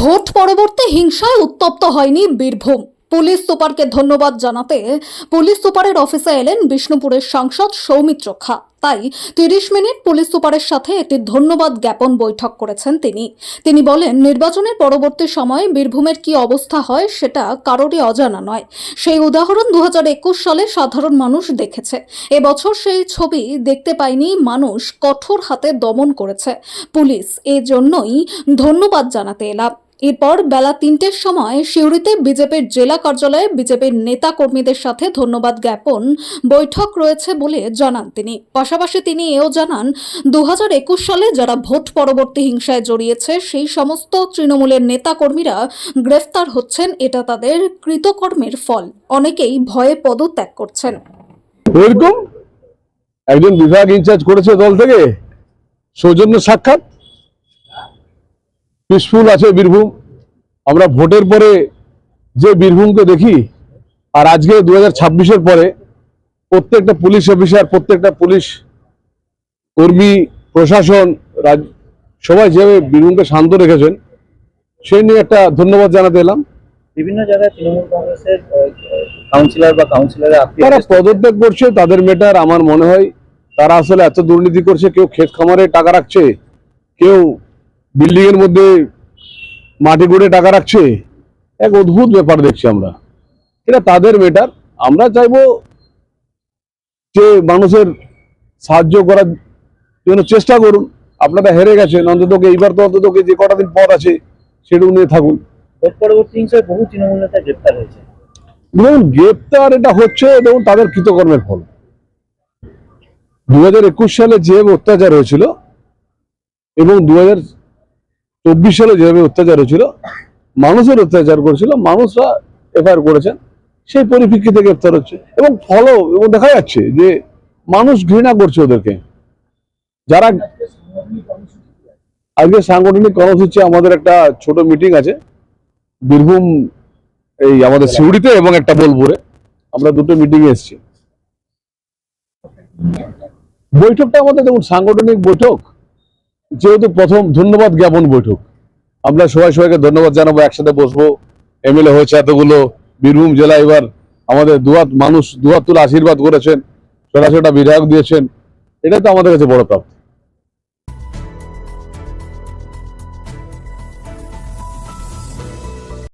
Vote পরবর্তী হিংসায় উত্তপ্ত হয়নি বীরভূম। পুলিশ সুপারকে ধন্যবাদ জানাতে পুলিশ সুপারের অফিসে এলেন বিষ্ণুপুরের সাংসদ সৌমিত্র খা। তাই 30 মিনিট পুলিশ সুপারের সাথে একটি ধন্যবাদ জ্ঞাপন বৈঠক করেছেন তিনি বলেন, নির্বাচনের পরবর্তী সময়ে বীরভূমের কি অবস্থা হয় সেটা কারোরই অজানা নয়। সেই উদাহরণ 2021 সালে সাধারণ মানুষ দেখেছে। এবছর সেই ছবি দেখতে পায়নি মানুষ, কঠোর হাতে দমন করেছে পুলিশ। এজন্যই ধন্যবাদ জানাতে এলাম। এরপর বেলা 3টের সময় সিউড়িতে বিজেপির জেলা কার্যালয়ে বিজেপির নেতা কর্মীদের সাথে ধন্যবাদ জ্ঞাপন বৈঠক রয়েছে বলে জানান তিনি। পাশাপাশি তিনি এও জানান, 2021 সালে যারা ভোট পরবর্তী হিংসায় জড়িয়েছে সেই সমস্ত তৃণমূলের নেতা কর্মীরা গ্রেফতার হচ্ছেন। এটা তাদের কৃতকর্মের ফল। অনেকেই ভয়ে পদত্যাগ করছেন। এরকম একজন বিভাগ ইনচার্জ করেছে দল থেকে সৌজন্য সাক্ষাৎ। পিসফুল আছে বীরভূম। আমরা ভোটের পরে যে বীরভূমকে দেখি আর আজকে 2026-এর পরে প্রত্যেকটা পুলিশ অফিসার, প্রত্যেকটা পুলিশ কর্মী, প্রশাসন, সবাই যেভাবে বীরভূমকে শান্ত রেখেছেন সেই নিয়ে একটা ধন্যবাদ জানাতে এলাম। বিভিন্ন জায়গায় তৃণমূল কংগ্রেসের কাউন্সিলর বা কাউন্সিলরের তারা পদত্যাগ করছে, তাদের মেটার। আমার মনে হয় তারা আসলে এত দুর্নীতি করছে, কেউ ক্ষেত খামারে টাকা রাখছে, কেউ বিল্ডিং এর মধ্যে মাটি গড়ে টাকা রাখছে। এক অদ্ভুত ব্যাপার দেখছি আমরা। এটা তাদের মেটার। আমরা চাইবো যে মানুষের সাহায্য করার জন্য চেষ্টা করুন। আপনারা হেরে গেছেন, অন্তত এইবার তো অন্তত যে কটা দিন পর আছে সেটুকু নিয়ে থাকুন। ভোট পরবর্তী হিংসায় বহু তৃণমূল নেতা গ্রেপ্তার হয়েছে। দেখুন, গ্রেপ্তার এটা হচ্ছে দেখুন তাদের কৃতকর্মের ফল। 2021 সালে যেভাবে অত্যাচার হয়েছিল এবং 2024 সালে যেভাবে অত্যাচার হয়েছিল, মানুষের অত্যাচার করেছিল, মানুষরা এফআইআর করেছেন, সেই পরিপ্রেক্ষিতে গ্রেপ্তার হচ্ছে এবং ফলো এবং দেখা যাচ্ছে যে মানুষ ঘৃণা করছে ওদেরকে। যারা আজকে সাংগঠনিক কর্মসূচি, আমাদের একটা ছোট মিটিং আছে বীরভূম, এই আমাদের সিউড়িতে এবং একটা বোলপুরে। আমরা দুটো মিটিং এসেছি। বৈঠকটা আমাদের দেখুন সাংগঠনিক বৈঠক, যেহেতু প্রথম ধন্যবাদ জ্ঞাপন বৈঠক। আমরা সবাইকে ধন্যবাদ জানাবো, একসাথে বসবো। এমএলএ হয়েছে এতগুলো, বীরভূম জেলা এবার আমাদের মানুষ দুহাত তুলে আশীর্বাদ করেছেন, ছোটা বিধায়ক দিয়েছেন। এটা তো আমাদের কাছে বড় প্রাপ্তি।